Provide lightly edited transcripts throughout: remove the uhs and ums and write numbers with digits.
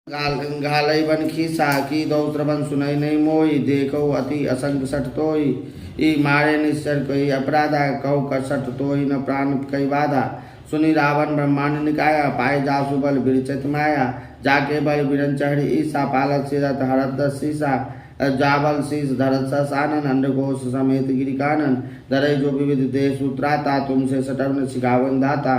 घालई बन खीसा की दो श्रवण सुनई नहीं मोई देखो अति असंग सठ तोई ई मारे निश्चर कही अपराधा कहो कर सठ तोई न प्राण कई बाधा सुनी रावण ब्रह्मांड निकाया पाए जासु बल बिरचित माया जाके बल बिरन चढ़ी ईसा पालक सिरत हरत शीसा जाबल शीस धरत ससानन अंडकोश समेत गिरि कानन धरई जो विविध देश उतराता तुमसे सटवन सिखावन दाता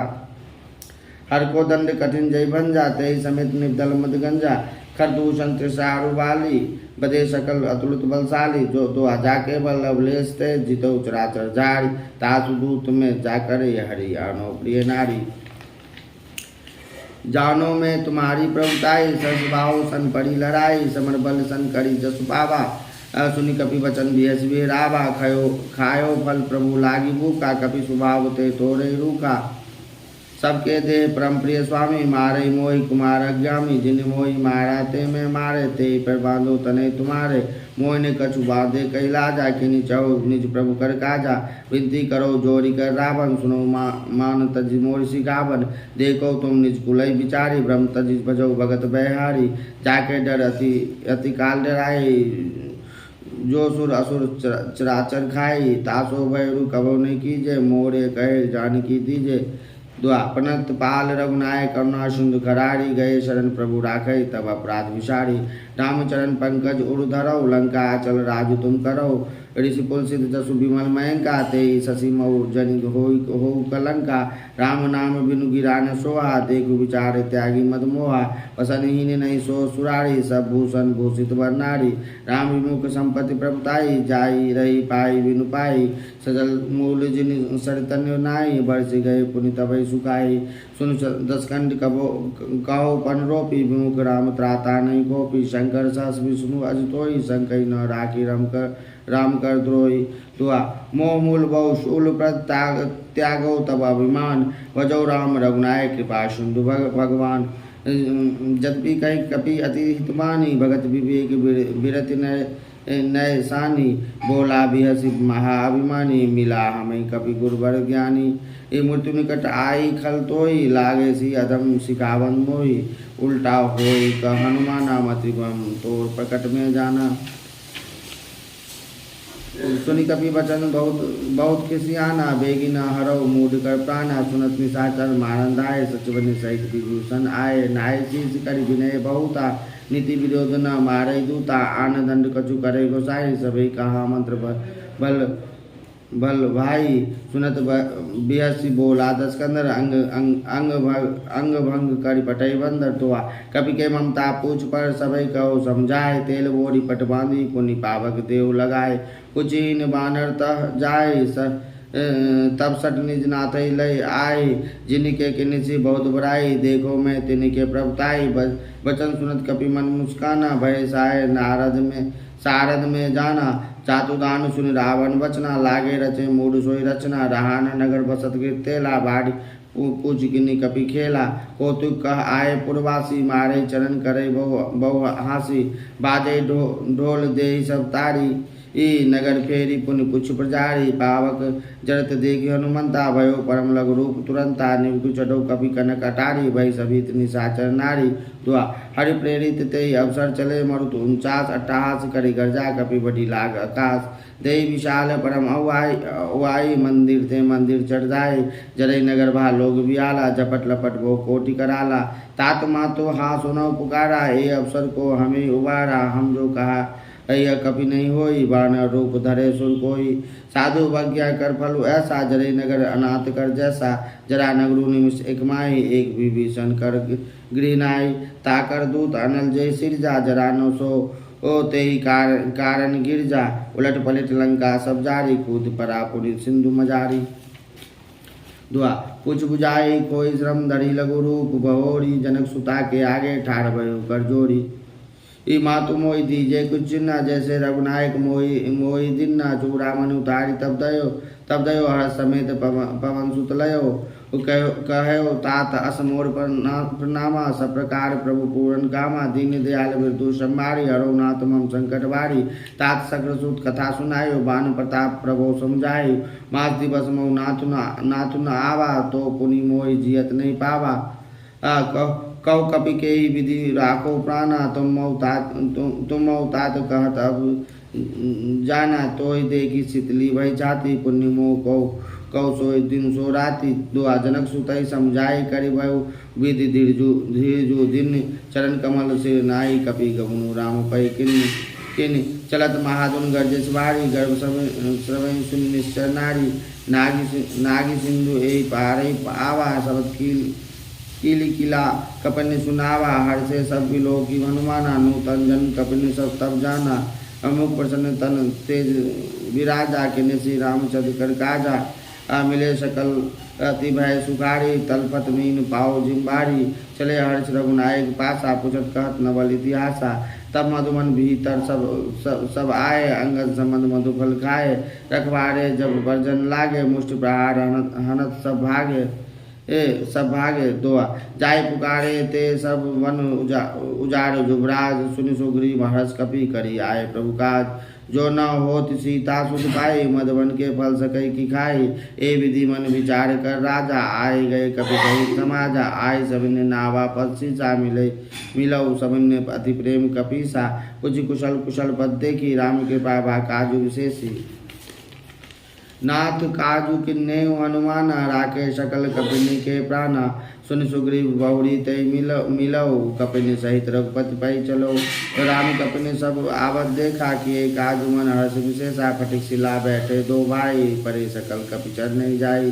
हर को दंड कठिन जय बन जाते ही समेत निर्दल मद गंजा खरदूषण त्रिसारु बाली बदे सकल अतुलित बलशाली जो तो जाके बल अवलेश ते जितो चराचर जारी तासु दूत में जाकर हरि आनो प्रिय नारी जानो में तुम्हारी प्रभुताई सरस भाव सन पड़ी लड़ाई समर बल सन करी जसु पावा सुनि कपि वचन बिहस रावा खायो फल प्रभु लागी भूखा कपि स्वभाव ते तोरे रूखा सबके दे परम प्रिय स्वामी मारे मोहि कुमार अज्ञामी जिन मोहि मारा ते में मारे ते पर बांधो तने तुम्हारे मोह ने कछु बांधे कैलाजा किनि चहो निज प्रभु कर काजा विनती करो जोरी कर रावण सुनो मान तजी मोर सिखावन देखो तुम निज कुलई बिचारी ब्रह्म तजी भजो भगत बहारी जाके डर अति काल डराई जो सुर असुर चराचर खाई तासो भैरु कबो नहीं कीजे मोरे कहे जान की दीजे दुआ पनत पाल रघुनाय करुणा सिंधु करारी गए शरण प्रभु राखै तब अपराध विसारी रामचरण पंकज उर धरौ लंका चल राजु तुम करो ऋषि पुल सिद्ध जसु विमल मयंका ते शशि मऊ जनि हो कलंका राम नाम बिनु गिरा न सोहा देखु विचार त्यागी मद मोहा वसनहीन नहीं सो सुरारी सब भूषण भूषित वर्नारी राम विमुख संपत्ति प्रभुताई जाई रही पाई बिनु पाई सजल मूल जिन सरतन्य नाई बरस गए पुनि तबई सुखाई सुन दसखंड कहो पन रोपी विमुख राम त्राता नहीं गोपी शंकर सहस विष्णु अजितोई संकई न राखी राम कर द्रोही दुआ मोह मूल बहु शूल त्यागो तब अभिमान भजो राम रघुनाय कृपा सिंधु भगवान जदपि कहीं कपि अति हितमानी भगत विवेक विरति नय सानी बोला भी हसी महाअभिमानी मिला हमें कपि गुरुवर ज्ञानी ये मृत्यु निकट आई खल तोई लागे सी अधम सिखावन मोई उल्टा होई क हनुमाना मतिबम तोर प्रकट में जाना सुनि कपि वचन बहुत खिसियाना बेगी न हरो मूड कर प्राणा सुनत निशाचर मारंदाय सचवनि सहित विभूषण आए नाय शीस करि विनय बहुता नीति विरोध न मारे दूता आन दंड कछु करे गोसाई सभी कहा मंत्र बल भाई सुनत बिहसी बोला दस्कंदर अंग भंग करि पटई बंदर तुआ कपि के ममता पूछ पर सभी कहो समझाए तेल बोरी पट बांधी पुनि पावक देव लगाए कुचीन बानर तह जाए तब सट निज नाथई लय आए जिनके किन्सी बहुत बड़ाई देखो मैं तिनके प्रभुताई वचन सुनत कपि मन मुस्काना भय साय सारद में जाना चातुदान सुन रावण वचना लागे रचे मूड सोई रचना रहान नगर बसत गिर तेला बाड़ी पूछ गिनी कपि खेला कौतुक कह आए पुरवासी मारे चरण करे बहु हासी बाजे ढोल दे सब तारी ई नगर फेरी पुण्य पुछ प्रजारी पावक जरत देखी हनुमंता भयो परम लघु रूप तुरंता निवटु चढ़ो कपि कनक अटारी भई सभी निशाचर नारी दुआ हरि प्रेरित ते अवसर चले मरुत 49 अट्टहास करी गर्जा कपि बड़ी लाग आकाश दे विशाल परम अवाई मंदिर थे मंदिर चढ़ जाए जरई नगर भा लोग बियाला झपट लपट वो कोटि कराला तात मातो हा सुनो पुकारा ए अवसर को हमें उबारा हम जो कहा अय कभी नहीं होई बानर रूप धरे सुर कोई साधु भज्ञा कर फल ऐसा जरे नगर अनाथ कर जैसा जरा नगरु निमिष एक माही एक विभीषण कर गृहनाई ताकर दूत अनल जय सिरजा जरा नो सो ओ ते ही कारण गिर जा उलट पलट लंका सब जारी कूद परा पुरी सिंधु मजारी दुआ कुछ बुझाई कोई श्रम धरी लघु रूप बहोरी जनक सुता के आगे ठाड़ भयो कर जोड़ी ई मातु मोहि दीजे कुछ चिन्ना जैसे रघुनायक मोहि दिन्ना चूड़ा मन उतारी तब दयो हर समेत पवन सुत लयो कहो तात असमोर प्रणामा सब प्रकार प्रभु पूरन कामा दीन दयाल मृदु संभारी हरो नाथ मम संकट बारी तात सक्र सूत कथा सुनायो बान प्रताप प्रभु समझायो मास दिवस मऊ नाथु न आवा तो पुनि मोहि जियत नहीं पावा कहो कपि के ही विधि राखो प्राणा, तुम तात कहत अब जाना, तोय देखी शीतली भई जाती, पुण्य मोह कौ सोई दिन सो राति। दुआ जनक सुतई समझाई, करि भयु विधि धीरजु दिन, चरण कमल सिर नाई, कपि गवनु राम पै किन चलत महादुन गर्जस भारी, गर्भ श्रवण सुन निश्चर नारी, नागी सिंधु एहि पारई आवा, शब्द कीली किला कपन सुनावा, हर्षे सब बिलो की हनुमाना, नूतन जन कपन सब तब जाना, अमुक प्रसन्न तन तेज विराजा, किन्ने श्री रामचंद्र कर काजा, मिले सकल अति भय सुखारी, तलपत मीन पाओ जिम्बारी, चले हर्ष रघुनायक पासा, पुछत कहत नवल इतिहासा, तब मधुमन भीतर सब आए, अंगद संबंध मधुफल खाए, रखवारे जब वर्जन लागे, मुष्ट प्रहार हनत सब भागे दोआ, जाय पुकारे ते सब वन उजाड़ जुबराज, सुनि सुग्रीव हर्ष कपि करी आए प्रभु काज, जो न होत सीता सुध पाई, मधुबन के फल सकई की खाई, ए विधि मन विचार कर राजा, आए गए कपि सहित समाजा, आए सभिने नावा पद सीसा, मिलऊ सभिने अति प्रेम कपीसा, कुछ कुशल पद देखी, राम कृपा भा काजु विशेषी, नाथ काजू किन्ने हनुमाना, राखे सकल कपिनी के प्राणा, सुन सुग्रीव बहुरी तय मिलऊ, कपिनी सहित रघुपति पै चलो, राम कपिनी सब आवत देखा, किए काजू मन हर्ष विशेषा, फटिक सिला बैठे दो भाई, परे सकल कपि चढ़ जाई,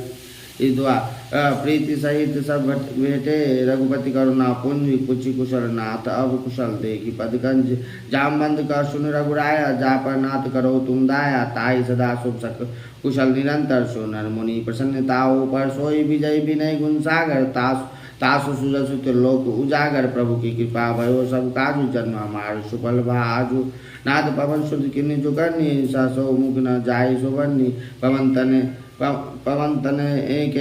इद्वा प्रीति सहित सब भेटे, रघुपति करुणा पुंज, कुछ कुशल नाथ अब कुशल देखी पदगंज, जामबंद कर सुन रघुराया, जा पर नाथ करो तुम दाया, ताई सदा शुभ सक कुशल निरंतर, सो नर मुनि प्रसन्नताओ पर सोई, विजय विनय गुण सागर, तासु सुजसु त्रिलोक उजागर, प्रभु की कृपा भयो सब काजु, जन्म हमार सुफल भाजु, नाथ पवन सुध किन्नि जुगन्नि, ससो मुख न जाय सुवन्नि, पवन तने एक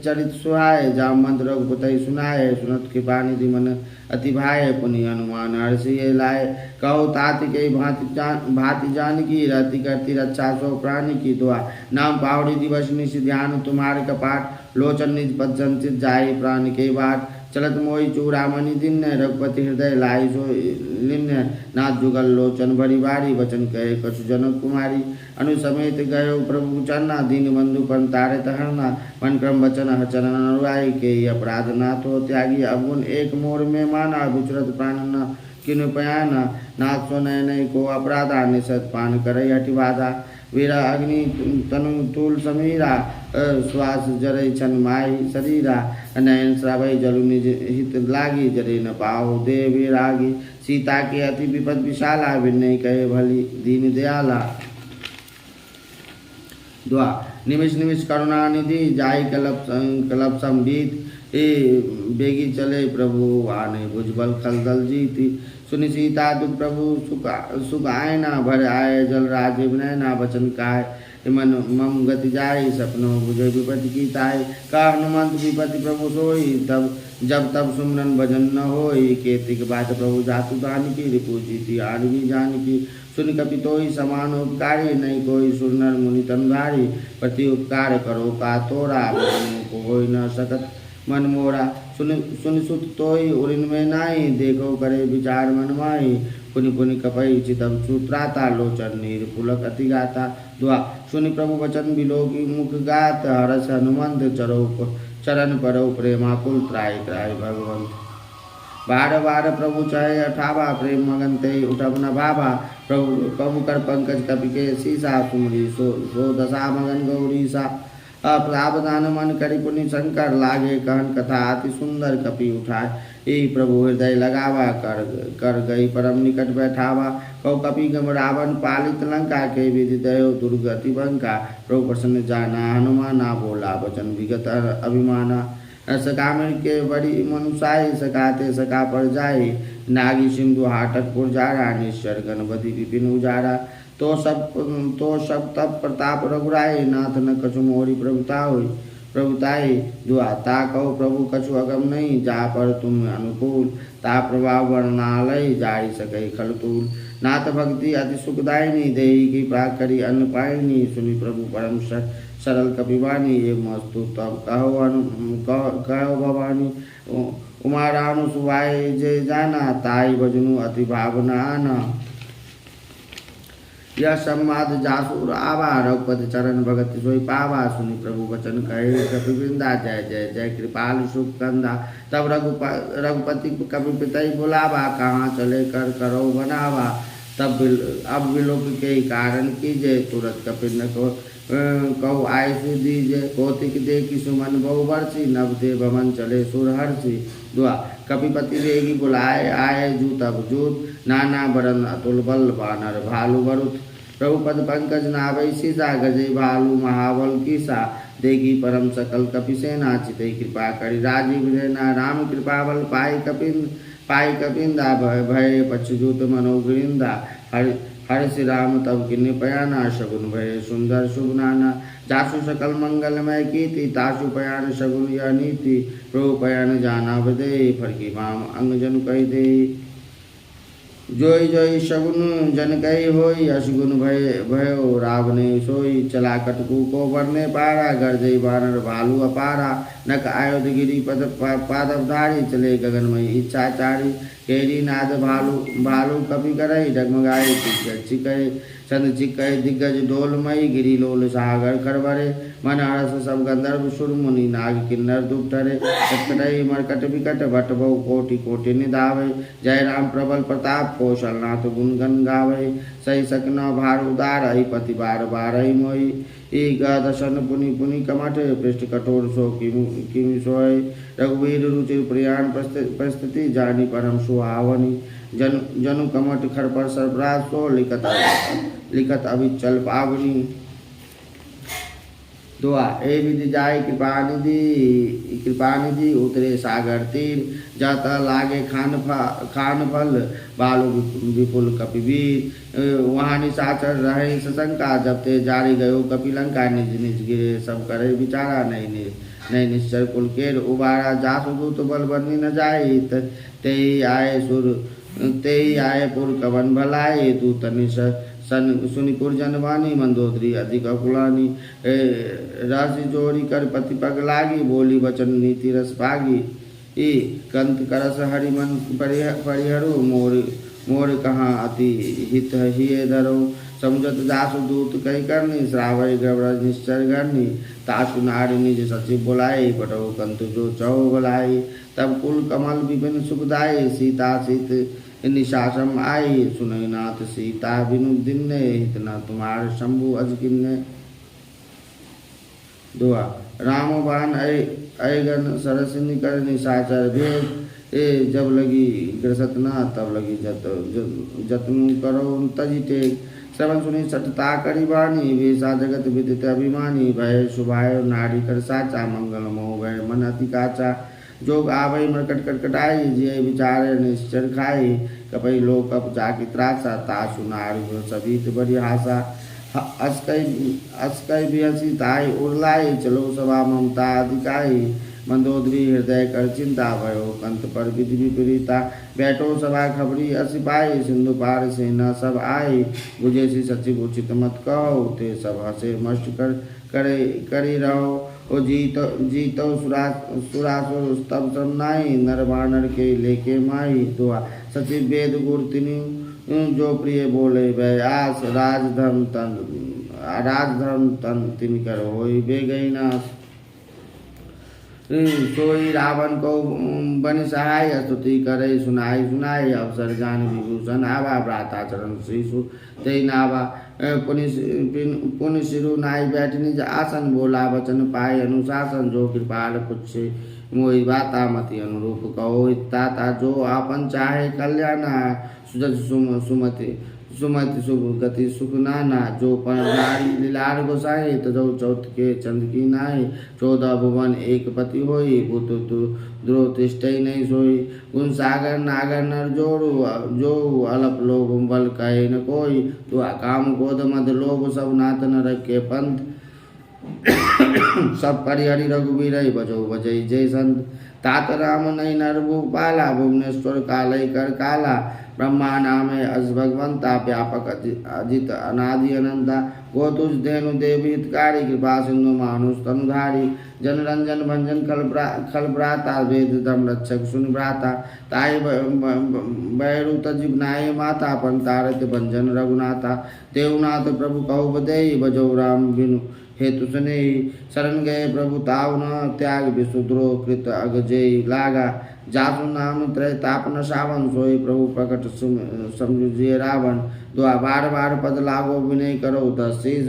चरित सुहाय, जामवंत रघुपति सुनाए, सुनत कृपा निधि मन अति भाए, पुनि हनुमान हर्षिए लाए, कहो तात के भांति जानकी, रति करती रक्षा सो प्राणी की, दुआ नाम पावड़ी दिवस निश ध्यान तुम्हारे कपाट, लोचन निज पद संचित जाय प्राण के बाट, चलत मोहि चूड़ामणि दिन, रघुपति हृदय लाई सो लिन्न, नाथ जुगल लोचन भरी बारी, वचन कहे कछु जनक कुमारी, अनु समेत गयो प्रभु चरना, दीन बंधु पन तारे तहरना, मन क्रम वचन चरण अनुराई, के अपराध नाथ हो त्यागी, अवगुण एक मोर में माना, विचरत प्राण न किनु पयाना, नाथ सो नय को अपराधा, निषद पान करई हठि बाधा, वीरा अग्नि तनु तूल समीरा, श्वास जरई छन माई शरीरा, नयन श्रावई जलु निज हित लागी, जरे न पाओ दे विरागी, सीता के अति विपद विशाला, विनय कहे भली दीन दयाला, दुआ निमिष निमिष करुणा निधि, जाय कलप संबीत, बेगी चले प्रभु आने भुजबल खलदल जीती, सुनि सीता दुख प्रभु सुख आय ना, भर आए जल राज विनयना, वचन काय मन मम गति जाय, सपनों बुझे विपति की ताय, का हनुमंत विपति प्रभु सोई, तब सुमरन भजन न होई, केतिक बात प्रभु जातु दान की, रिपु जीती आदमी जान की, सुन कपितोई समान उपकारी, नहीं कोई सुरनर मुनि तनधारी, प्रति उपकार करो का तोरा, को होई न सकत मन मोरा, सुन सुत तोई उरिन में नाई, देखो करे विचार मन माई, पुनि पुनि कपई चितम सूत्राता, लोचन नीर पुलक अति गाता, दुआ सुनि प्रभु वचन बिलोकी मुख गात, हरस हनुमंत चरण परो प्रेमाकुल, त्राय त्राय भगवंत, बार प्रभु चाहे अठावा, प्रेम मगन ते उठब न भाभा, प्रभु कर पंकज कपि के सीसा, सुमरी सो दशा मगन गौरीसा, अप्रावधान मन करि पुनि शंकर, लागे कहन कथा अति सुंदर, कपि उठाए ए प्रभु हृदय लगावा, कर गई परम निकट बैठावा, कौ कपि गम रावण पालित लंका, के विधि दयो दुर्गति बंका, प्रभु प्रसन्न जाना हनुमाना, बोला वचन विगत अभिमाना, सकामिर के बड़ी मनुषाई, सकाते सका पर जाए, नागी सिंधु हाटक पुरजारा, निश्चर गणपति विपिन उजारा, तो सब तब प्रताप रघुराई, नाथ न कछु मोरी प्रभुताई, दुआ ता कहो प्रभु कछु अगम नहीं, जा पर तुम अनुकूल, ता प्रभाव वर्णालय, जाई सकई खलतूल, नाथ भक्ति अति सुखदायिनी, देही की प्राग करी अन्न पायनी, सुनि प्रभु परम सरल कपिवानी, ये मस्तु तब कहो भवानी, उमा रानु सुभाए जय जाना ताई भजनु अति भावना आना। यह संवाद जासुर आवा रघुपति चरण भगत सोई पावा। सुनि प्रभु वचन कहे कपिवृंदा जय जय जय कृपाल शुभ कंदा। तब रघुपति कपि पितई बुलावा कहाँ चले कर करो बनावा। तब अब विलोक के कारण कीजिए तुरंत कपिल को कहो आय दीजिए। कौतिक देखी सुमन बहु वर्षी नव दे भवन चले सुर हर्षि। दुआ कपिपति देगी बुलाए आए जूत अब जूत नाना बरन अतुल बल बानर भालू बरुत। प्रभुपद पंकज नावै सीसा गजय भालू महाबल कीसा। देगी परम सकल कपिसेना चितई कृपा करी राजीव रेना। राम कृपा बल पाई कपिंदा भय पक्षजूत मनोगृंदा। हर श्री राम तब किन्नी पयाना शगुन भय सुंदर शुभ नाना। जासु सकल मंगलमय कीति तासु पयान शगुन यह नीति। प्रभु पयान जाना बदे फरकी माम अंग जन कह दे। जोई जोई शगुन जन कही होई अशगुन भयो रावने सोई। चला कटकू को बरने पारा गर्जई बानर भालू अपारा। नक आयुध गिरी पादवधारी चले गगनमयी इच्छाचारी। केरी नाद भालू कपि करई डगमगाए चिकय चंद चिकय दिग्गज डोलमयी। गिरी लोल सागर खरबरे मन हरस सब गंधर्व सुर मुनि नाग किन्नर दुख ठरे। कटकटई मरकट विकट भट बहु कोटि कोटि निधावे। जय राम प्रबल प्रताप कौशलनाथ गुण गन गावे। सही सकन भार उदार पति बार बार मोई। दशन पुनि पुनि कमठ पृष्ठ कठोर सो किमि सोय। रघुवीर रुचिर प्रियान प्रस्तुति जानी परम सुहावनी। जनु कमठ खर पर सरफराज सो लिखत अभिचल पावनी। दुआ ए विधि जाय कृपानिधि उतरे सागर तीर। जाता लागे खान फल बालू विपुल कपिवीर। वहाँ निशाचर रहे सशंका जब ते जारी गयो कपिलंका। निज निज गिरे सब करे विचारा नहीं निश्चर कुल केर उबारा। जासु दूत बल बनी न जाए ते ही आए पुर कवन भलाए। तू तनिष सुनिपुर जनवानी मंदोदरी अधिक अकुलानी। राशि जोड़ी कर पति पग लागी बोली वचन नीति रस पागी। कंत करस हरि मन परिहरो मोर कहाँ अति हित हिये धरो। समुझत दासु दूत कही करनी श्रावय गव्रज निश्चर करनी। तासु नारी निज सचिव बुलाए पटो कंतु जो चौ बुलाए। तब कुल कमल विपिन सुखदायी सीता सीत निशासम आई। सुनई नाथ सीता बिनु दिन्ने इतना तुम्हार शंभु अजकिन्ने। दुआ राम बाण अयगन सरसिनी कर निशाचर भेद। जब लगी ग्रसत ना तब लगी जतनु करो तजी टेक। श्रवण सुनी सटता करी बानी वेसा जगत विदित अभिमानी। भय शुभाय नारी कर साचा मंगल मोह भय मन अति काचा। जोग आवई मरकट कटकटाई जिये विचारे निश्चर खाई। कपई लोक अप जाकी त्रासा तासु नारी सभी बड़ी हासा। अस्कई बिहसी ताई उड़लाई चलो सभा ममता अधिकाई। मंदोदरी हृदय कर चिंता भयो कंत पर विधि विपरीता। बैठो सभा खबरी असिपाई सिंधु पार सेना सब आई। बुझे सी सचिव उचित मत कहो ते सब हसे मष्ट करी रहो। ओ जीतो सुरासुर स्तब सब नाई। नर बानर के लेके माई। दुआ सचिव वेद गुर तिनि जो प्रिय बोले भय आस। राजधर्म तन तिन कर होई बेगई नाश। सोई रावण को बन सहाय स्तुति करे सुनाई। अवसर जान विभूषण आवा भ्राता चरण श्रीसु ते नावा। पुनि सिरु नाई बैठनी आसन बोला वचन पाए अनुशासन। जो कृपाल पुछे मोहि बाता मति अनुरूप कहो ताता। जो आपन चाहे कल्याणा सुजस सुमति शुभ गति सुख नाना। जो पर नारी लीलार गोसाई तजो चौथ के चंद की नाई। 14 भुवन एक पति होई भूत द्रो तिष्ठई नहीं सोई। गुण सागर नागर नर जो अलप लोभ बल कहे न कोई। तू काम क्रोध मद लोभ सब नाथ न रखे पंथ। सब परिहरि रघुवीर बजो बजई जय संत। तात राम नहीं नर भूपाला भुवनेश्वर कालय कर काला। ब्रह्मा नामे अज भगवंता व्यापक अजित अनादि अनंता गोतुज धेनु देवी हितकारी कृपा सिंधु मानुष तनुधारी जन रंजन भंजन खलभ्राता वेद धर्म रक्षक सुनिभ्राता ताई बैरु तजिब नाय माता पंतारत भंजन रघुनाथा देवनाथ प्रभु कहु बदई बजो राम बिनु हेतु सुने शरण गए प्रभु ताव न त्याग विशुद्रो कृत अगजय लागा जासु नाम त्रय तापन सावन सोई प्रभु प्रकट समझिए रावण दुआ बार बार पद लागो विनय करो दशीष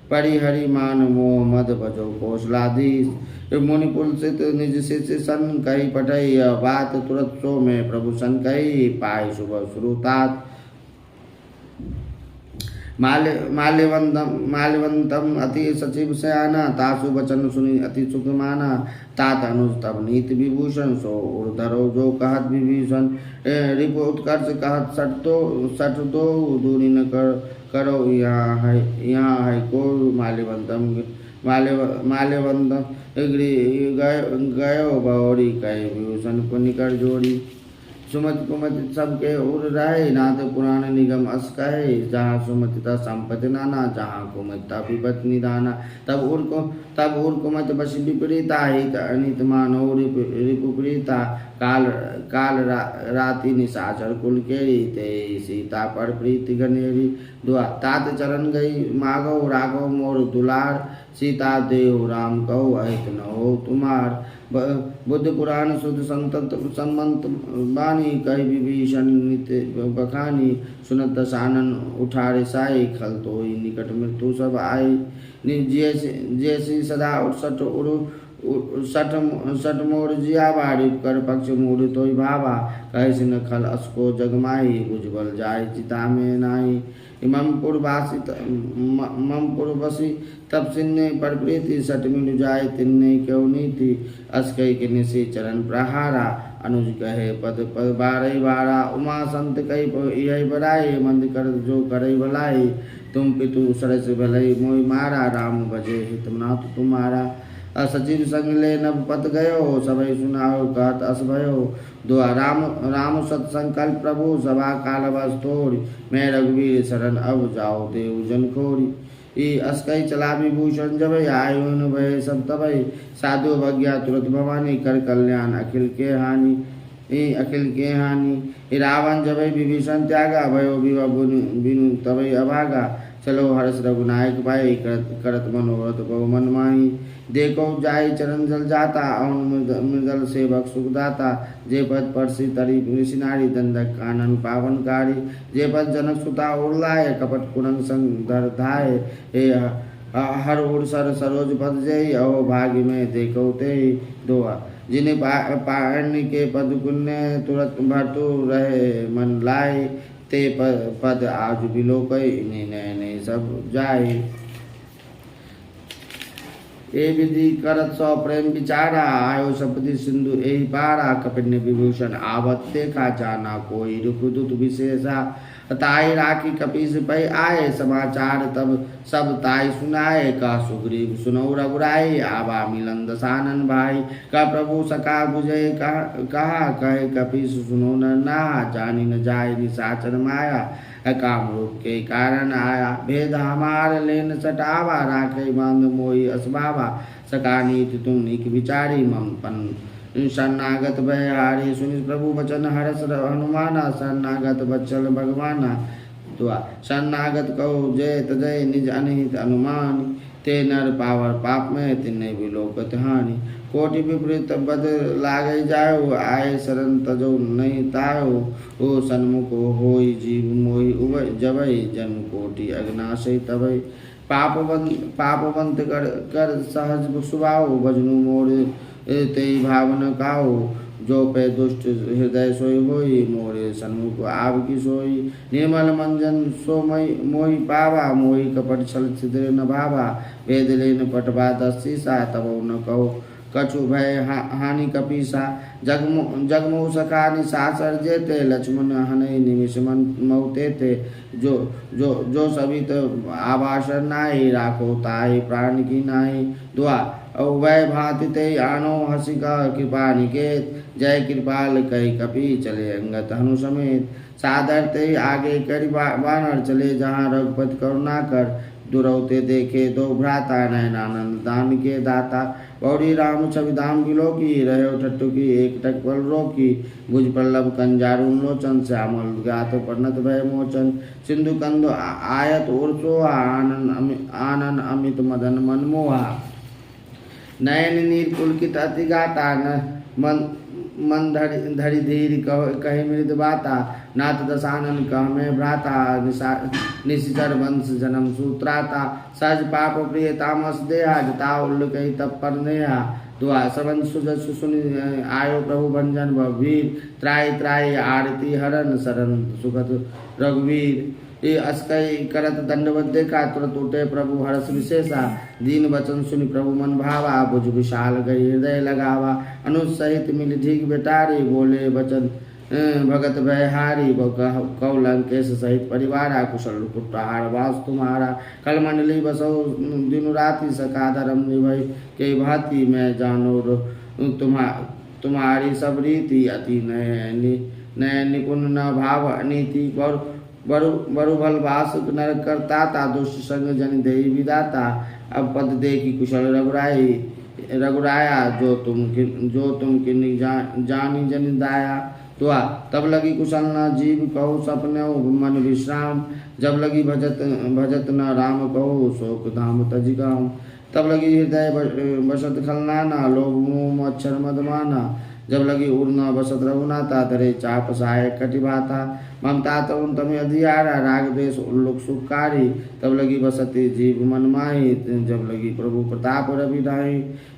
परिहरि मान मोह मद भजो कौशलाधीश मुनि पुलसित निज शिष्य सन कही पठई बात तुरत सो में प्रभु सन कही पाए शुभ श्रुतात माल्यवंतम अति सचिव सयाना तासु वचन सुनि अति सुख माना तात अनुज तब नीति विभूषण सो उर्धरो जो कहत विभीषण रिपु उत्कर्ष कहत सठ दो दूरी न करो यहाँ है को माल्यवंतम गयो बौरी कहे विभूषण को निकट जोड़ी सुमति कुमति सबके उर रहे नाथ पुराण निगम अस कहे जहाँ सुमति था संपत्ति नाना जहाँ कुमति था विपत निदाना तब उर कुमत बस विपरीता हित अनित मानो रिपुप्रीता काल राति निशाचर कुल केरी ते सीता पर प्रीति गनेरी दुआ तात चरण गई मागो राघव मोर दुलार सीता देव राम कहो अहित न हो तुम्हार बुद्ध पुराण शुद्ध संत बानी कही विभीषण नित्य बखानी सुनत दशानन उठारे साई खल तो निकट मृत्यु सब आई जैसी सदा सठ मोर जिया बाड़ी कर पक्ष मूड तो भावा कहे सिन खल असको जगमाई उज्जवल जाय चिता में नाई ममपुर बसी तब सिन्ने पर प्रीति सट मिल जाए तिन्ने क्यों नीति अस्कई के निशी चरण प्रहारा अनुज कहे पद पद बारई बारा उमा संत कही यही बड़ाई मंद कर जो करई भलाई तुम पितु सरस भलई मोई मारा राम भजे हित नाथ तुम्हारा सचिव संग ले नभ पत गयो सबई सुनाओ कहत अस भयो दुआ राम सत्संकल्प प्रभु सभा काल बस तोड़ी मैं रघुवीर शरण अब जाओ देव जन खोरी अस्कई चला विभूषण जब आयु न भय सब तबई साधु अवज्ञा तुरंत भवानी कर कल्याण अखिल के हानि रावण जब विभीषण त्यागा भयो विवा बिनु तबई अभागा चलो हर्ष रघुनायक पाई करत मनोरथ बहु मन माही देखो जाय चरण जल जाता अउन मृदल सेवक सुखदाता जे पद परसी तरी ऋषिनारी दंडक कानन पावनकारी जे पद जनक सुता उर्लाय कपट कुरंग संग धर धाय हे हर उड़ सर सरोज पद जय अहो भाग्य में देखो ते दोआ जिन्हें पाणी के पद पुण्य तुरंत भरतु रहे मन लाए ते पद आज बिलोकई नए सब जाए ए विधि करत सौ प्रेम विचारा आयो सपति सिंधु एहि पारा कपिन विभूषण आवत देखा जाना कोई रुखदुत विशेषा ताई राखी कपीस पै आए समाचार तब सब ताई सुनाए का सुग्रीव सुनौ रघुराई आवा मिलन दसानन भाई का प्रभु सका बुझे कहा कहे कपीस सुनो न ना जानी न जाय निशाचर माया काम रूप के कारण आया भेद हमार लेन सटावा राखे बांध मोई असबावा सकानी तुम निक विचारी मम पन शरणागत भयहारी सुनि प्रभु वचन हरस हनुमाना शरणागत बच्चल भगवाना दुआ शरणागत कहो जय तजय निज अनिहित अनुमान ते नर पावर पाप में तिन्ने भी लोकत हानि कोटि विपरीत बद लागे जाओ आए शरण तजो नहीं ताओ ओ सन्मुख होई जीव मोहि उबय जबई जन्म कोटि अग्नाशय तबई पापवंत कर सहज सुभाओ भजनु मोर ते भावन काओ जो पे दुष्ट हृदय सोई होई मोरे सन्मुख आव की सोई निर्मल मंजन सो मोहि पावा मोहि कपट छल छिद्र न भावा वेद लेन पटवा दसी सा तब न कछु भय हानि कपीसा जगमो सखा निशाचर जेते लक्ष्मण हनय निमिष मन मौते थे जो सभी तो आवासर नाई राखो ताहि प्राण की नाई दुआ वै भांति ते आनो हसिका कृपा निकेत जय कृपाल कही कपि चले अंगत हनु समेत सादर ते आगे करी बानर चले जहाँ रघुपति करुणा कर दुरौते देखे दो भ्राता नयनानंद दान के दाता बौरी राम छवि धाम बिलो की रहे ठट्टू की एक टक पल रोकी भुज पल्लव कंजारुन लोचन श्यामल गात पर्णत भय मोचन सिंधु कंदो आयत उर्सोहा आनन अमित मदन मनमोहा नयन नीर पुलकित अति गाता मन धरि धीर कहे मृद बाता नाथ दशानन कह में भ्राता निशिचर वंश जन्म सूत्राता सज पाप प्रिय तामस देहा जता उल्ल कही तप पर नेहा दुआ सवन सुजस सुनि आयो प्रभु भंजन वीर त्राय त्राय आरती हरण शरण सुखद रघुवीर ये अस्कई करत दंडवत देखा तुरंत उठे प्रभु हर्ष विशेषा दीन वचन सुनि प्रभु मन भावा भुज विशाल गई हृदय लगावा अनुज सहित मिल ढीक बेटारी बोले वचन भगत भयहारी कौ लंकेश सहित परिवारा कुशल पुत्रहार वास तुम्हारा कल मंडली बसो दिन राति सका धर्म निभय के भांति मैं जानो तुम्हारी सब रीति अति नय निपुण न भाव अनीति बरु भल वास नर करता ता दुष्ट संग जन देही विदाता अब पद देखी कुशल रघुराया जो तुम किन्नी जानी जन दाया दुआ तब लगी कुशल न जीव कहो सपने मन विश्राम जब लगी भजत न राम कहो शोक धाम तज गाँव तब लगी हृदय बसत खलनाना लोभ मोह मच्छर मदमाना जब लगी उड़ना बसत रघुनाथा धरे चाप सहायक कटिभाता ममता तरुण तमें अधियारा राग देश उल्लुक सुखकारी तब लगी बसती जीव मन माही जब लगी प्रभु प्रताप रवि ढाई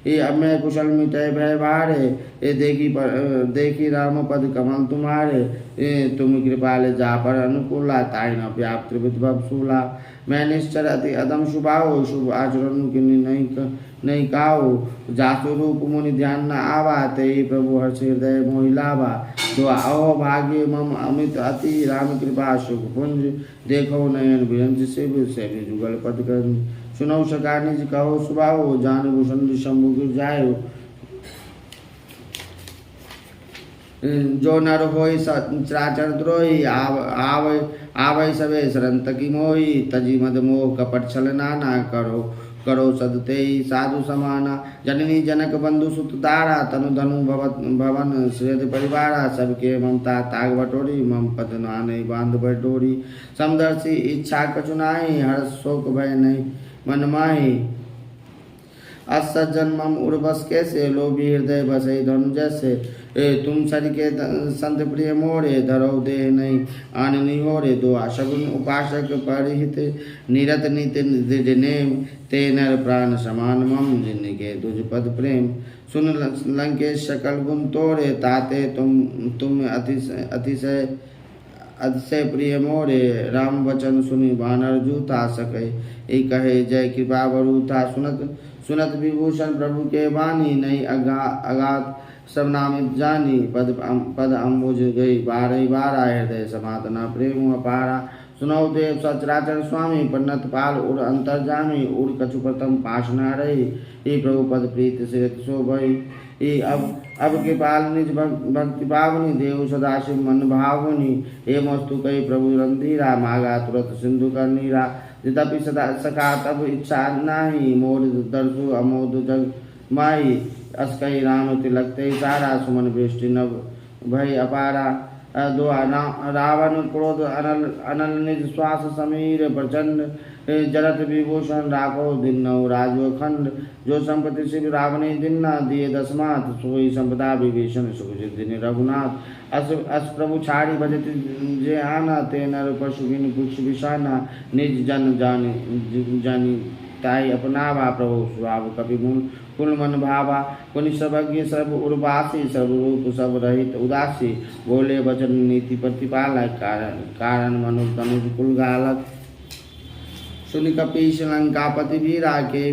ये अब मैं कुशल मिटे भय भारे ये देखी राम पद कमल तुम्हारे तुम कृपाले जा पर अनुकूला ताई न व्याप्त विद्भव सूला मैं निश्चर अति अदम शुभाओ शुभ आचरण की नहीं काओ जासु रूप मुनि ध्यान न आवा ते प्रभु हर्ष हृदय मोहिलावा दुआ अहो भाग्य मम अमित अति राम कृपा सुख पुंज देखो नयन विरंज से जुगल पद कर सुनौ सका निज कहो सुभाओ जान भूषण शंभु गिर जायो जो नर होई चराचर द्रोही आवै सवे सरंत की मोही तजी मद मोह कपट छलना ना करो सदते साधु समाना जननी जनक बंधु सुत दारा तनु धनु भवन श्रेद परिवारा सबके ममता ताग बटोरी मम पद नाने बांध बटोरी समदर्शी इच्छा कचुनाई हर्ष शोक भय नहीं मन माही असज्जन मम उर्वस कैसे लोभी हृदय बसई धनु जैसे तुम सर के संत प्रिय मोरे धरो दे नहीं आन निहोरे दो शगुन उपासक परिहित निरत नित नेम ते नर प्राण समान मम जिनके तुझ पद प्रेम सुन लंकेश सकल गुण तोरे ताते तुम अतिशय प्रिय मोरे राम वचन सुनि बानर जूता सके एक कहे जय कृपा बरूथा सुनत विभूषण प्रभु के वाणी नहीं अगात सब नामित जानी पद अम्बुज गई बारह बारा हृदय समातना प्रेम अपारा सुनौ देव सचराचर स्वामी पन्नत पाल उड़ अंतर्जामी उड़ कछु प्रथम पाशना रही ये प्रभु पद प्रीत से सो भई ये अब के पाल निज भक्ति भावनी देव सदाशिव मन भावनी हे मस्तु कही प्रभु रंधीरा मागा तुरत सिंधु कर नीरा यद्यपि सदा सखा तब इच्छा नाही मोर दर्शु अमोद जग माई अस्कई राम तिलकते सारा सुमन वृष्टि नभ भय अपारा दुआ रावण क्रोध अनल निज श्वास समीर प्रचंड जलत विभूषण राखो दिन्नौ राजखंड जो संपत्ति शिव रावणे दिन्ना दिए दसमात सोई संपदा विभीषण सुखजित रघुनाथ अस प्रभु छाड़ी भजत जे आना ते नर पशु बिन पुछ विषाना निज जन जानी ताई अपनावा प्रभु स्वभाव कपि गुण कुल मन भावा कुनि सर्वज्ञ सर्व उर्वासी सर्वरूप सब रहित उदासी बोले वचन नीति प्रतिपालक कारण मनुष्य तनुज कुल गालक सुनि कपीश लंकापति वीरा के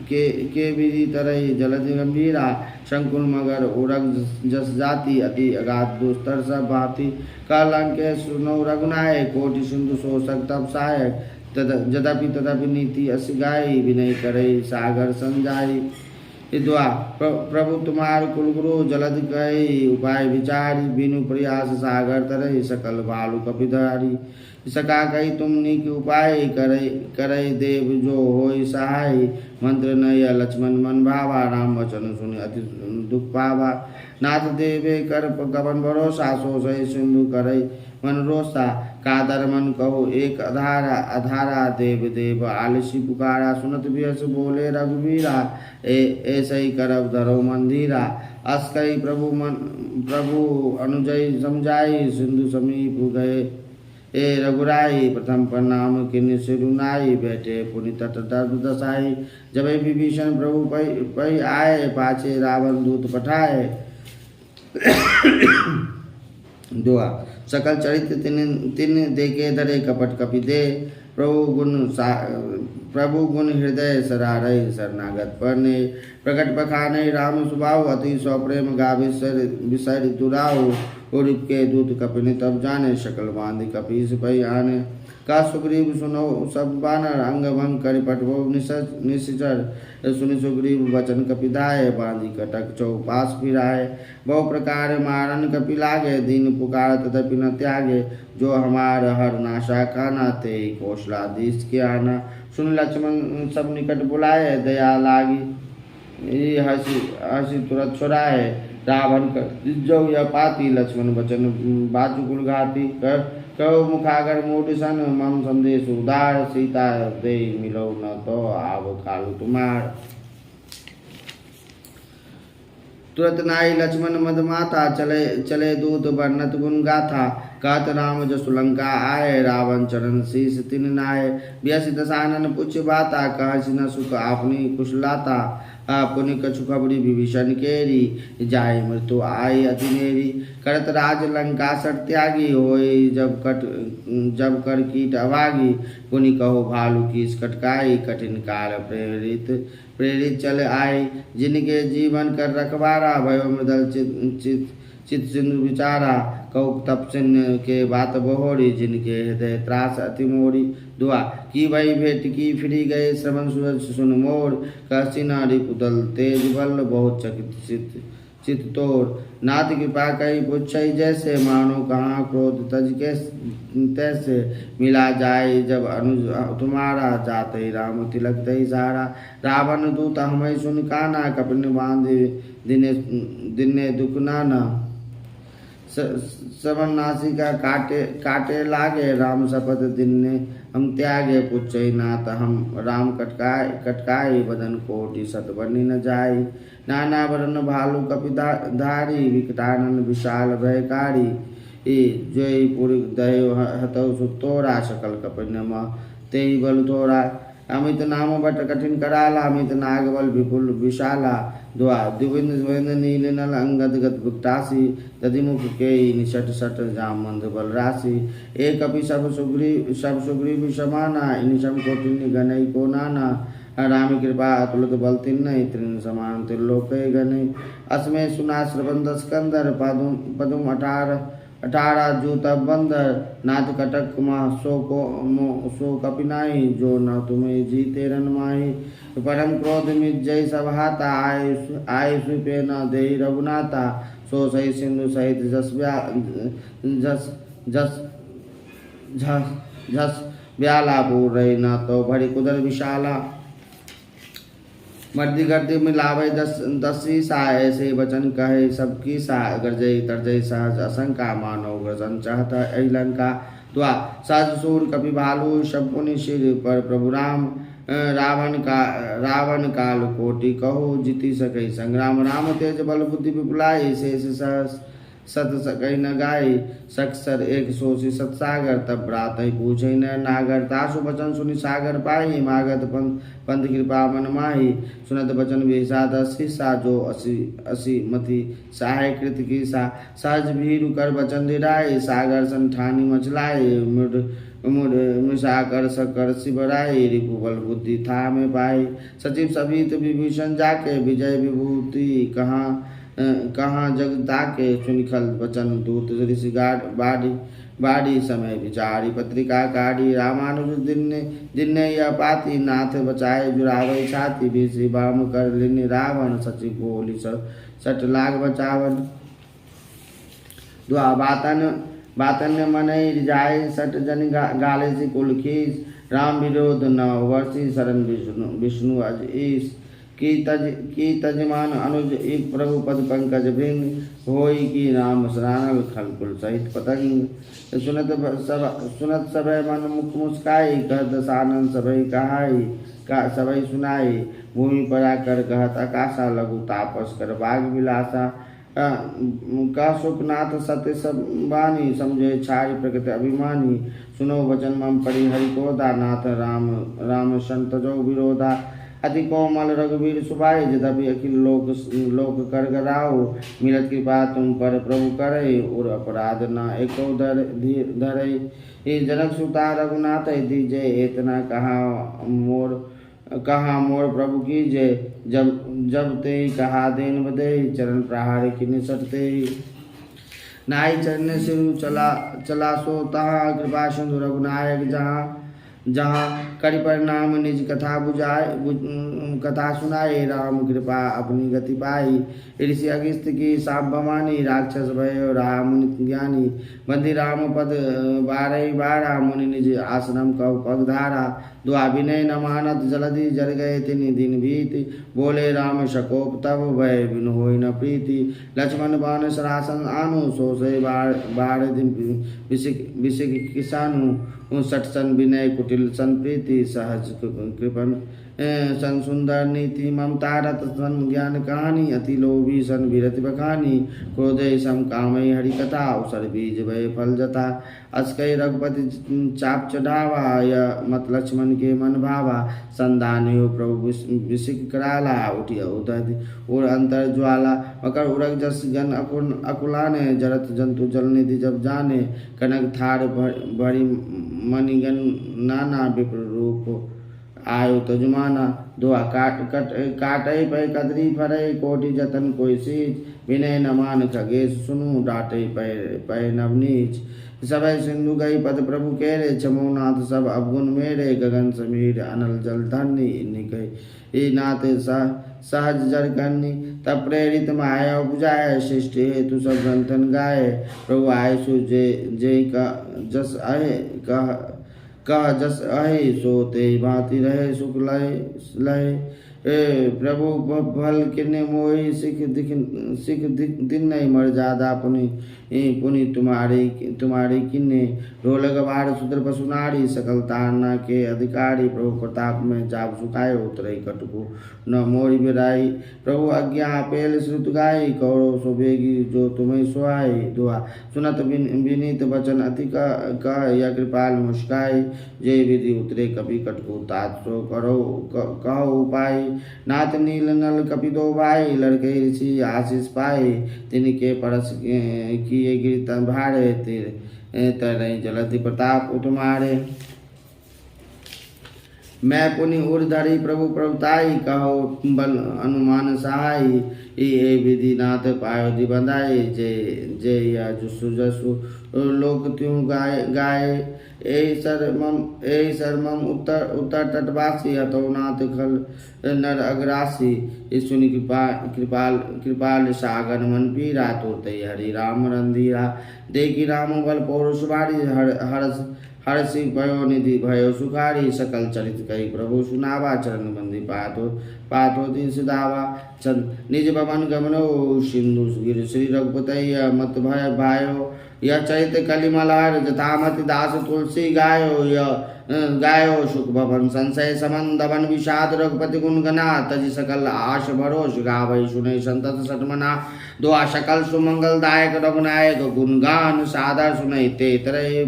के विधि तरह जलधि गंभीरा शंकुल मगर उरग जस जाति अति अगाध दुस्तर सब भांति कलंके सुनो रघुनाय कोटि सिंधु शोषक तब सहायक जदपि तदपि नीति असिगाई विनय करे सागर संजाई द्वा प्रभु तुम्हार कुलगुरु जलद गए उपाय विचारी बिनु प्रयास सागर तरह सकल भालु कपिधारी सका कही तुम निक उपाय करे करे देव जो होय सहाय मंत्र नय लक्ष्मण मन भावा राम वचन सुनि अति दुख पावा नाथ देवे कर गवन भरोसा सो सही सिंधु करे मन रोसा कादर मन कहो एक अधारा अधारा देव देव आलसी पुकारा सुनत व्यस बोले रघुवीरा ऐसे ही करब धरो मंदिरा अस कही प्रभु अनुजय समझाई सिंधु समीप गए ए रघुराई प्रथम प्रणाम किन्नी सिरुनाई बैठे पुनि तट दर्द दसाई जब विभीषण प्रभु पै आए पाछे रावण दूत पठाए दुआ सकल चरित्र तिन देखे धरे कपट कपि दे प्रभु गुण हृदय सरारय शरणागत परने प्रकट पखाने राम सुभाव अति स्वप्रेम गावे विसर दुराव उर्प के दूत कपिने तब जाने शकल बांधि कपीस पै आने का सुग्रीव सुनो सब बानर अंग भंग कर पटवो निश्चर सुनि सुग्रीव वचन कपिधाय बांधि कटक चौपास फिराए बहु प्रकार मारन कपि लागे दीन पुकार तदपि न त्यागे जो हमार हर नाशा काना ते कौशलाधीश के आना सुन लक्ष्मण सब निकट बुलाए दया लागी हसी तुरंत छुड़ाए रावण जो यह पाती लक्ष्मण वचन बाजु कुल घाती कहो मुखागर मूड सन मम संदेश उदार सीता दे मिलो न तो आव कालू तुम्हार तुरंत नाई लक्ष्मण मदमाता चले दूत वर्णत गुण गाथा कहत राम जसु लंका आए रावण चरण शीस तिन नाय व्यस दसानन पुछ बाता कह न सुख आपनी कुशलाता पुनि कछु खबरी विभीषण केरी जाय मृत्यु आई अति नेरी करत राज लंका सट त्यागी होय जब कर कीट अभागी पुनि कहो भालू कीस कटकाई कठिन काल प्रेरित चल आए जिनके जीवन कर रखवारा भयो मृदल चित सिंधु विचारा कौ तपसिन के बात बहोरी जिनके हृदय त्रास अति मोरी दुआ की वही भेंट की फिरी गए श्रवण सूरज सुन मोर कसी नारी कुदल तेज बल बहुत चकित चित तोड़ नाथ कृपा कही पुछई जैसे मानो कहाँ क्रोध तज के तैसे मिला जाए जब अनुज तुम्हारा जाते राम तिलक तही सहारा रावण दूत हमें सुन काना कपिन बांध दिने दुख नाना श्रवण नासिका काटे लागे राम शपथ दिने हम त्यागे पुछई नाथ हम राम कटकाई बदन कोटि सत बनी न जाई नाना वरण भालू कपिधारी विकटानन विशाल भयकारी जयपुर दय हतौ सुतोरा सकल कपिन तेहि बल थोड़ा अमित नाम बट कठिन कराला अमित नागबल विपुल विशाला दुआ दिविंद नील नल अंगद गत भुक्तासी तदिमुख के निषट सट जाम मंद बल राशि एक अपि सब सुग्रीव समाना इनिशम कोटिनि गणई को नाना राम कृपा अतुलित बल तिन्नई त्रिन समान त्रिलोक गणई अस्मे सुना श्रवण स्कंदर पदुम 18 जूत बंदर नाथ कटक मह सो कपिनाई जो न तुम्हें जीते रन माही परम क्रोध मित जय सभाता आय सुपे न दे रघुनाथा सो सही सिंधु सहित झस ब्याला पूर रही न तो भरी कुदर विशाला मर्दी गर्दी मिलावे दसी सा ऐसे वचन कहे सबकी सा गर्जई तरजई सहज असंका मानो ग्रसन चाहता लंका द्वा सहज सूर कपि भालू शपुनि शिर पर प्रभु राम रावण काल कोटि कहो जीति सके संग्राम राम तेज बल बुद्धि विपुलाई शेष सत सकई न गाई सक्सर एक सोसी सतसागर तब ब्रात पूछे न नागर तासु बचन सुनि सागर पाई मागत पंथ कृपा मन माही सुनत बचन विषाद सा जो असी मति सहाय कृत की सहज भीरु कर बचन दिराई सागर संठानी मचलाई मुड़ मिसाकर सकर शिवराई रिपुबल बुद्धि था में पाई सचिव सभित विभीषण जाके विजय विभूति कहाँ जगता के सुनिखल वचन दूत ऋषि बाड़ी समय विचारी पत्रिका काढ़ी रामानुज दिन्ने यह पाती नाथ बचाए जुरावे छाती बीसी बाम कर लिनि रावण सचिव बोली सट लाग बचावन दुआ बातन मनई जाए सट जन गाले से कुल खीस राम विरोध न वर्षी शरण विष्णु अज ईश की तजमान अनुज एक प्रभु पद पंकज भृंग होई की राम सरानल खलकुल सहित पतंग सुनत सभय मन मुख मुस्काई कहत दसानन सभय कहाई का सभय सुनाई भूमि पर आकर कहत आकाशा लघु तापस कर बाग विलासा का सुखनाथ सत्य सब बानी समझे छाई प्रकृति अभिमानी सुनो वचन मम परि हरि कोदा नाथ राम संत जो विरोधा अति कोमल रघुवीर सुभाई यद्यपि अखिल लोक कर गराओ मिलत कृपा तुम पर प्रभु करे और अपराध न एको धरे जनक सुता रघुनाथ दीजे इतना कहा मोर प्रभु की जब ते कहा देन बदे चरण प्रहार की निसटते नाई चरण सिरु चला सो तहा कृपा सिंधु रघुनायक जहाँ करि परिणाम निज कथा कथा सुनाए राम कृपा अपनी गति पाई ऋषि अगस्त्य की साप भवानी राक्षस भय राम ज्ञानी बंदी राम पद बारह मुनि निज आश्रम कौ पग धारा दुआ विनय न मानत जलधि जर गए तिनि दिन भीति बोले राम शकोप तब भय बिन होई न प्रीति लक्ष्मण बाण सरासन आनु सो से बाढ़ दिन विसिक किसानु सटसन विनय कुटिल संप्रीति सहज कृपन सन सुंदर नीति ममता रत सन ज्ञान कहानी अति लोभी सन विरति बखानी क्रोधे सम कामय हरि कथा अवसर बीज भय फल जता अस्कई रघुपति चाप चढ़ावा या मत लक्ष्मण के मन भावा संदान प्रभु विसिक कराला उठिया उदय और अंतर ज्वाला मकर उरग जस गन अकुलाने जरत जंतु जल निधि जब जाने कनक थार भरी मणिगन नाना विप्र रूप आयो तजुमाना दुआ काटई पे कदरी फरई कोटि जतन कोई सीच विनय न मान खगेश सुनु डाटई पे नवनीच सबय सिंधु गई पद प्रभु केरे चमोनाथ सब अवगुण मेरे गगन समीर अनल जल धरनी निकई नाथ सहज जर करनी तब प्रेरित माया उपजाय शिष्ट हेतु सब ग्रंथन गाय प्रभु आय सु जय का जस आए कह जस अहे सो ते भांति रहे सुख लय प्रभु भल किन्ने मोहि सिख दिन नहीं मर जादा पुनि तुम्हारे किन्ने ढोलक बाढ़ सुदर पशुनारी सकल तारना के अधिकारी प्रभु प्रताप में जाप सुखाए उतरई कटकु न मोरी बिराई प्रभु आज्ञा पेल श्रुत गाई कौरव सुबेगी जो तुम्हें सुहाई दुआ सुनत विनीत वचन अति कह या कृपाल मुस्काई जय विधि उतरे कपि कटकु तात सो कहो उपाय नाथ नील नल कपि दो भाई लड़के ऋषि आशीष पाए तिनके परस किए गिरतन भारे तरई जलधि प्रताप उतमारे मैं पुनि उर्धरी प्रभु प्रभुताई कहो बल अनुमान सहाय ये विधि नाथ पायोधि बंधाई जय या जुसु जसु लोक त्यों गाय ए सर मम उत्तर तटवासी हतो नाथ खल नर अग्रासी सुनि कृपाल सागर मन पीरा तोते हरि राम रंधीरा देखी राम बल पौरुष बारी हर्षि भयो निधि भयो सुखारी सकल चरित कही प्रभु सुनावा चरण बंदी पातो दिन सुदावा चंद निज भवन गमनो सिंधु गिर श्री रघुपतय मत भय भायो यह चैत कलिमलहर जथामति दास तुलसी गायो सुख भवन संशय समन दबन विषाद रघुपति गुण गना तजि सकल आश भरोष गावै सुनै संतत सटमना दुआ सकल सुमंगल दायक रघुनायक गुणगान सादर सुनै ते तरय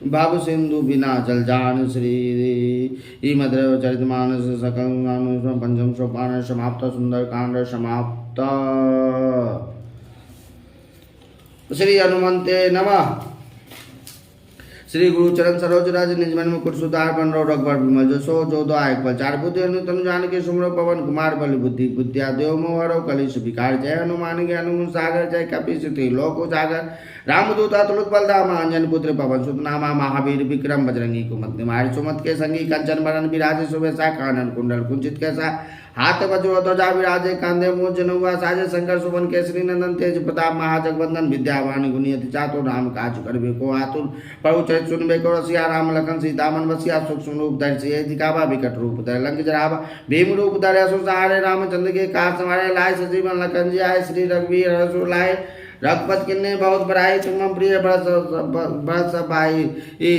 भव सिंधु बिना जल जान श्री मद्र चरितमानस सकल पंचम सोपान समाप्त सुंदर कांड समाप्त। श्री हनुमंते नमः। श्री गुरु चरण सरोज राज निज मन मुकुट सुधार बन रो रघुबर विमल जसो जो दो आयक पर चार बुद्धि तनु जान के सुमरो पवन कुमार बल बुद्धि बुद्धिया देव मोहरो कलिश विकार जय हनुमान ज्ञान गुण सागर जय कपि लोक उजागर रामदूत अतुलित बलधामा अंजन पुत्र पवन सुत नामा महावीर विक्रम बजरंगी कुमति निहार सुमत के संगी कंचन बरन विराजे सुबेसा कानन कुंडल कुंचित कैसा हाथ वज्र ध्वजा विराजे कांधे मूंज जनेऊ साजे शंकर सुवन केसरी नंदन तेज प्रताप महाजगवंदन विद्यावान गुणियति चातुर राम काज करबे को आतुर प्रभु चरित सुनबे को रसिया राम लखन सीता मन बसिया सुख रूप धरि दिखावा विकट रूप धरि लंक जरावा भीम रूप धरि असुर सहारे रामचंद्र के काज संवारे लाए सजीवन लखन जी आए श्री रघुवीर हरषुर लाए रघुपत किन्ने बहुत बड़ाई तुम प्रिय बरस भाई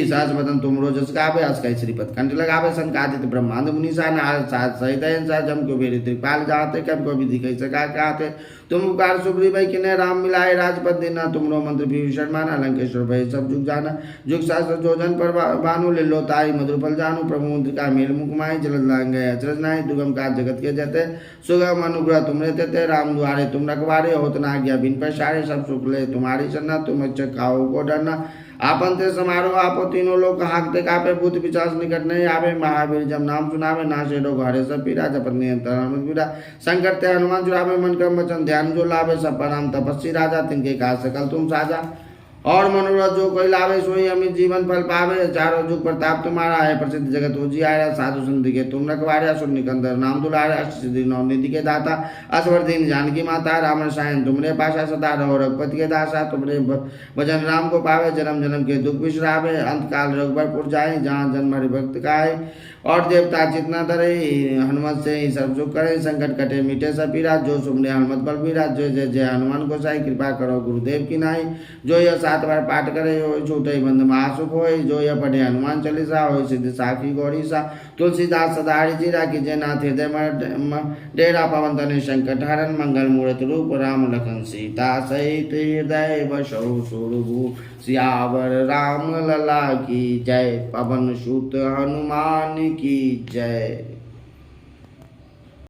सास बदन तुम रोजस गावे अस कई श्रीपद कंठ लगावे संकादित ब्रह्मांड मुनीसा नारद साथ सहित जम को बेरी त्रिपाल जाते कब को विधि कही सका कहते तुम उपकार सुग्रीव किन्ने राम मिलाए राजपद देना तुमरो मंत्र विभीषण माना लंकेश्वर भय सब जुग जाना जुग शास्त्र जोजन पर बानु ले लो ताई मधुर फल जानू प्रभु मुद्रिका मेल मुकुमाई जलद लांगे अचरज नाई दुगम का जगत के जते सुगम अनुग्रह तुम रहते थे राम द्वारे तुम रखवारे होत ना गया बिन पैसारे सब सुख ले तुम्हारी चरना तुम खाओ को डरना आपन ते समारोह आपो तीनों लोग हाकते कापे भूत पिशाच निकट नहीं आवे महावीर जब नाम सुनावे नाशे रोग हरे सब पीरा जपन नियंत्रण हनुमत पीरा संकट ते हनुमान चुरावे मन कर्म वचन ध्यान जो लावे सब नाम तपस्वी राजा तिनके का सकल तुम साजा और मनोरथ जो कोई लावे सोई अमित जीवन फल पावे चारों जुग प्रताप तुम्हारा है प्रसिद्ध जगत उजियारा साधु संत के तुम रखवारे सुन निकंदर नाम दुलारे अष्ट सिद्धि नौ निधि के दाता असवर दीन जानकी माता राम रसायन तुमरे पाशा सदा रहो रघुपति के दासा तुमरे भजन राम को पावे जन्म जन्म के दुख विश्रावे अंत काल रघुबरपुर जाए जहाँ जन्म हरि भक्त काए और देवता चितना धरे हनुमत से ही सर्व सुख करे संकट कटे मीठे सब पीरा जो सुमने हनुमत बल पीरा जय जय जय हनुमान गोसाई कृपा करो गुरुदेव की नाई जो यह 7 बार पाठ करे हो छूटे बंद महासुख होय जो यह पढ़े हनुमान चालीसा हो सिद्ध साखी गौरी सा तुलसीदास सदारि जीरा की जय नाथ हृदय डेरा पवन तने संकट हरण मंगल मूर्त रूप राम लखन सीता सहित हृदय बसौ सुरभु सियावर राम लला की जय पवन सुत हनुमान की जय।